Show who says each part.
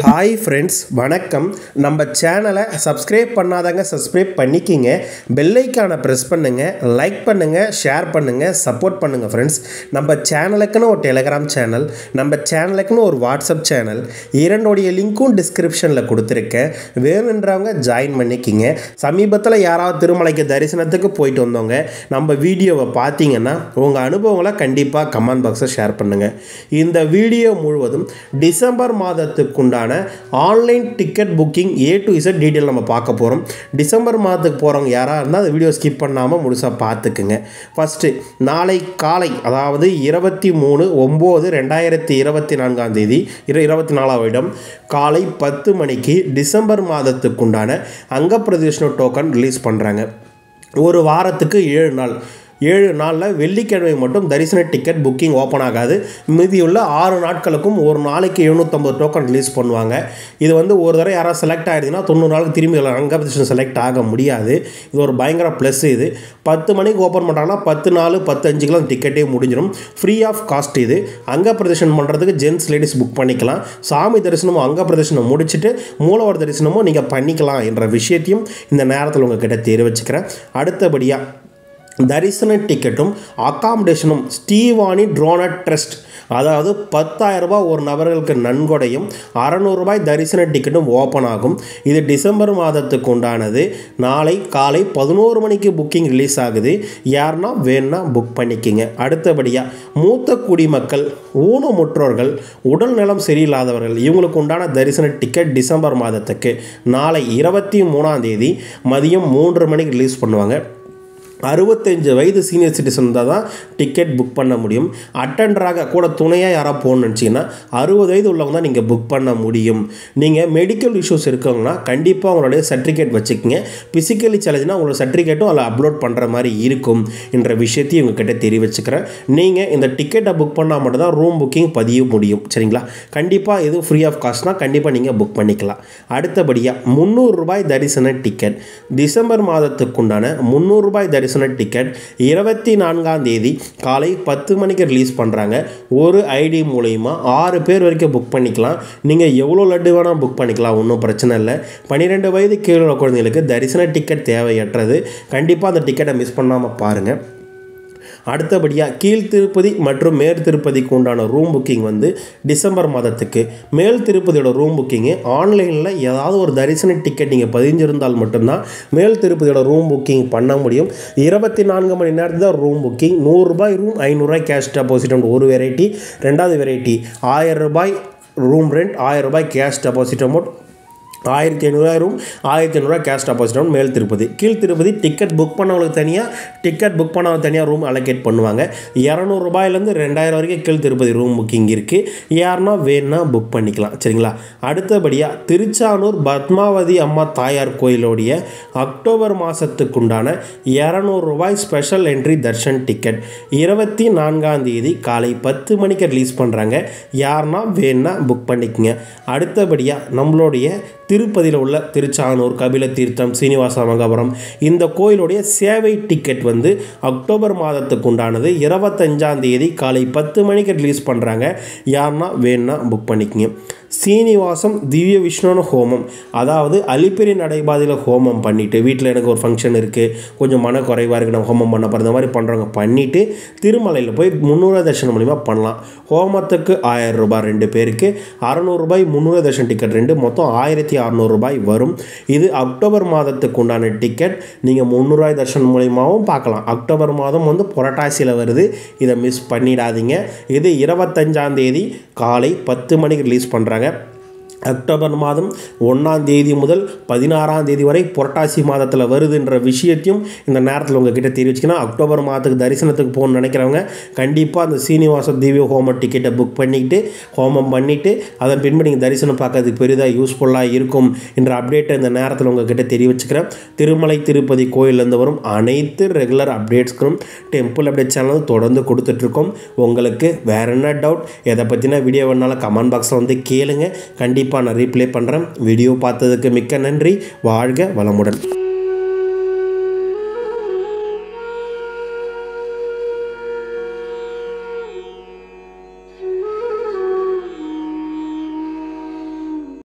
Speaker 1: Hi friends, வணக்கம். நம்ம சேனலை சப்ஸ்கிரைப் பண்ணாதவங்க சப்ஸ்கிரைப் பண்ணிக்கிங்க. பெல் ஐக்கானை ப்ரெஸ் பண்ணுங்கள், லைக் பண்ணுங்கள், ஷேர் பண்ணுங்கள், சப்போர்ட் பண்ணுங்கள் ஃப்ரெண்ட்ஸ். நம்ம சேனலுக்குன்னு ஒரு டெலிகிராம் சேனல், நம்ம சேனலுக்குன்னு ஒரு வாட்ஸ்அப் சேனல், இரண்டோடைய லிங்க்கும் டிஸ்கிரிப்ஷனில் கொடுத்துருக்கேன். வேணுன்றவங்க ஜாயின் பண்ணிக்கிங்க. சமீபத்தில் யாராவது திருமலைக்கு தரிசனத்துக்கு போயிட்டு வந்தவங்க நம்ம வீடியோவை பார்த்தீங்கன்னா உங்கள் அனுபவங்களை கண்டிப்பாக கமெண்ட் பாக்ஸில் ஷேர் பண்ணுங்கள். இந்த வீடியோ முழுவதும் டிசம்பர் மாதத்துக்குண்டான online ticket booking A to Z detail நம்ம பார்க்க போகிறோம். டிசம்பர் மாதத்துக்கு போகிறவங்க யாராக இருந்தால் அந்த வீடியோ ஸ்கிப் பண்ணாமல் முழுசாக பார்த்துக்குங்க. ஃபஸ்ட்டு நாளை காலை, அதாவது 23/9/2024 24 காலை 10 மணிக்கு டிசம்பர் மாதத்துக்குண்டான அங்கப்பிரதேச டோக்கன் ரிலீஸ் பண்ணுறாங்க. ஒரு வாரத்துக்கு 7 நாளில் வெள்ளிக்கிழமை மட்டும் தரிசன டிக்கெட் புக்கிங் ஓப்பன் ஆகாது. மீதியுள்ள 6 நாட்களுக்கும் ஒரு நாளைக்கு 750 டோக்கன் ரிலீஸ் பண்ணுவாங்க. இது ஒரு தடவை யாராவது செலக்ட் ஆகிடுதுன்னா 90 நாளுக்கு திரும்பி அங்கப்பிரதேசம் செலக்ட் ஆக முடியாது. இது ஒரு பயங்கர ப்ளஸ். இது 10 மணிக்கு ஓப்பன் பண்ணுறாங்கன்னா 10:04-10:05 டிக்கெட்டே முடிஞ்சிடும். Free of cost. இது அங்கப்பிரதேசம் பண்ணுறதுக்கு ஜென்ஸ் லேடிஸ் புக் பண்ணிக்கலாம். சாமி தரிசனமும் அங்கப்பிரதேசனம் முடிச்சுட்டு மூலவர் தரிசனமும் நீங்கள் பண்ணிக்கலாம் என்ற விஷயத்தையும் இந்த நேரத்தில் உங்ககிட்ட தெரிவிச்சுக்கிறேன். அடுத்தபடியாக தரிசன டிக்கெட்டும் அகாமடேஷனும் ஸ்டீவானி ட்ரோனட் ட்ரஸ்ட், அதாவது 10,000 ரூபாய் ஒரு நபர்களுக்கு நன்கொடையும் 600 ரூபாய் தரிசன டிக்கெட்டும் ஓப்பன் ஆகும். இது டிசம்பர் மாதத்துக்கு உண்டானது. நாளை காலை 11 மணிக்கு புக்கிங் ரிலீஸ் ஆகுது. யாருன்னா வேணுன்னா புக் பண்ணிக்கிங்க. அடுத்தபடியாக மூத்த குடிமக்கள், ஊனமுற்றோர்கள், உடல் நலம் சரியில்லாதவர்கள், இவங்களுக்கு உண்டான தரிசன டிக்கெட் டிசம்பர் மாதத்துக்கு நாளை 23 மதியம் 3 மணிக்கு ரிலீஸ் பண்ணுவாங்க. 65 வயது சீனியர் சிட்டிசன் தான் டிக்கெட் புக் பண்ண முடியும். அட்டெண்டராக கூட துணையாக யாராவது போகணும்னு நினச்சிங்கன்னா 60 வயது உள்ளவங்க தான் நீங்கள் புக் பண்ண முடியும். நீங்கள் மெடிக்கல் இஷ்யூஸ் இருக்கவங்கன்னா கண்டிப்பாக உங்களுடைய சர்டிஃபிகேட் வச்சுக்கோங்க. ஃபிசிக்கலி சேலஞ்சுனா உங்களோட சர்டிஃபிகேட்டும் அதில் அப்லோட் பண்ணுற மாதிரி இருக்கும் என்ற விஷயத்தையும் உங்ககிட்ட தெரிவிச்சுக்கிறேன். நீங்கள் இந்த டிக்கெட்டை புக் பண்ணால் மட்டும்தான் ரூம் புக்கிங் பதிய முடியும். சரிங்களா? கண்டிப்பாக இது ஃப்ரீ ஆஃப் காஸ்ட்னால் கண்டிப்பாக நீங்கள் புக் பண்ணிக்கலாம். அடுத்தபடியாக 300 ரூபாய் தரிசன டிக்கெட் டிசம்பர் மாதத்துக்குண்டான 300 ரூபாய் தரிசன டிக்கெட் 24 காலை 10 மணிக்கு ரிலீஸ் பண்ணுறாங்க. ஒரு ஐடி மூலயமா 6 பேர் வரைக்கும் புக் பண்ணிக்கலாம். நீங்கள் எவ்வளோ லட்டு வேணால் புக் பண்ணிக்கலாம், ஒன்றும் பிரச்சனை இல்லை. 12 வயது கீழே உள்ள குழந்தைகளுக்கு தரிசன டிக்கெட் தேவையற்றது. கண்டிப்பாக அந்த டிக்கெட்டை மிஸ் பண்ணாமல் பாருங்கள். அடுத்தபடியாக கீழ் திருப்பதி மற்றும் மேல் திருப்பதிக்கு உண்டான ரூம் புக்கிங் டிசம்பர் மாதத்துக்கு. மேல் திருப்பதியோட ரூம் புக்கிங்கு ஆன்லைனில் ஏதாவது ஒரு தரிசன டிக்கெட் நீங்கள் பதிஞ்சிருந்தால் மட்டும்தான் மேல் திருப்பதியோட ரூம் புக்கிங் பண்ண முடியும். 24 மணி நேரத்தில் தான் ரூம் புக்கிங். 100 ரூபாய் ரூம், 500 ரூபாய் கேஷ் டெபாசிட் ஒரு வெரைட்டி. ரெண்டாவது வெரைட்டி 1000 ரூபாய் ரூம் ரெண்ட், 1000 ரூபாய் cash deposit amount, 1500 room, 1500 cash deposit amount மேல் திருப்பதி. கீழ் திருப்பதி டிக்கெட் புக் பண்ணவங்களுக்கு தனியாக, டிக்கெட் புக் பண்ணவங்க தனியாக ரூம் அலோகேட் பண்ணுவாங்க. 200 ரூபாயிலேருந்து 2000 வரைக்கும் கீழ் திருப்பதி ரூம் புக்கிங் இருக்குது. யாருன்னா வேணுன்னா புக் பண்ணிக்கலாம். சரிங்களா? அடுத்தபடியாக திருச்சானூர் பத்மாவதி அம்மா தாயார் கோயிலோடைய அக்டோபர் மாதத்துக்குண்டான 200 ரூபாய் ஸ்பெஷல் என்ட்ரி தர்ஷன் டிக்கெட் 24 காலை 10 மணிக்கு ரிலீஸ் பண்ணுறாங்க. யாருன்னா வேணுன்னா புக் பண்ணிக்கங்க. அடுத்தபடியாக நம்மளுடைய திருப்பதியில் உள்ள திருச்சானூர், கபில தீர்த்தம், சீனிவாச மங்கபுரம் இந்த கோயிலுடைய சேவை டிக்கெட் அக்டோபர் மாதத்துக்கு உண்டானது. 25 காலை 10 மணிக்கு ரிலீஸ் பண்ணுறாங்க. யாருன்னா வேணுன்னா புக் பண்ணிக்கங்க. சீனிவாசம் திவ்ய விஷ்ணு ஹோமம், அதாவது அலிப்பிரி நடைபாதையில் ஹோமம் பண்ணிவிட்டு, வீட்டில் எனக்கு ஒரு ஃபங்க்ஷன் இருக்குது, கொஞ்சம் மன குறைவாக இருக்குது, நான் ஹோமம் பண்ண போகிறேன், இந்த மாதிரி பண்ணுறவங்க பண்ணிவிட்டு திருமலையில் போய் 300 தர்ஷனம் மூலிமா பண்ணலாம். ஹோமத்துக்கு 1000 ரூபாய் 2 பேருக்கு, 600 ரூபாய் 300 தர்ஷன் டிக்கெட் 2, மொத்தம் 1600 ரூபாய் வரும். இது அக்டோபர் மாதத்துக்கு உண்டான டிக்கெட். நீங்கள் 300 ரூபாய் தர்ஷன் மூலியமாகவும் பார்க்கலாம். அக்டோபர் மாதம் புரட்டாசியில் வருது, இதை மிஸ் பண்ணிடாதீங்க. இது 25 காலை 10 மணிக்கு ரிலீஸ் பண்ணுறாங்க. அக்டோபர் மாதம் 1 முதல் 16 வரை புரட்டாசி மாதத்தில் வருதுன்ற விஷயத்தையும் இந்த நேரத்தில் உங்ககிட்ட தெரிவிச்சுக்கணும். அக்டோபர் மாதத்துக்கு தரிசனத்துக்கு போகணும்னு நினைக்கிறவங்க கண்டிப்பாக அந்த சீனிவாச திவ்ய ஹோம டிக்கெட்டை புக் பண்ணிக்கிட்டு ஹோமம் பண்ணிவிட்டு அதன் பின்பு நீங்கள் தரிசனம் பார்க்கறதுக்கு பெரிதாக யூஸ்ஃபுல்லாக இருக்கும் என்ற அப்டேட்டை இந்த நேரத்தில் உங்ககிட்ட தெரிவிச்சுக்கிறேன். திருமலை திருப்பதி கோயிலேருந்து வரும் அனைத்து ரெகுலர் அப்டேட்ஸ்க்கும் டெம்பிள் அப்டேட் சேனல் தொடர்ந்து கொடுத்துட்ருக்கோம். உங்களுக்கு வேறு என்ன டவுட், எதை பற்றின வீடியோ வேணாலும் கமெண்ட் பாக்ஸில் கேளுங்க. கண்டிப்பாக நான் ரீப்ளே பண்ணுறேன். வீடியோ பார்த்ததுக்கு மிக்க நன்றி. வாழ்க வளமுடன்.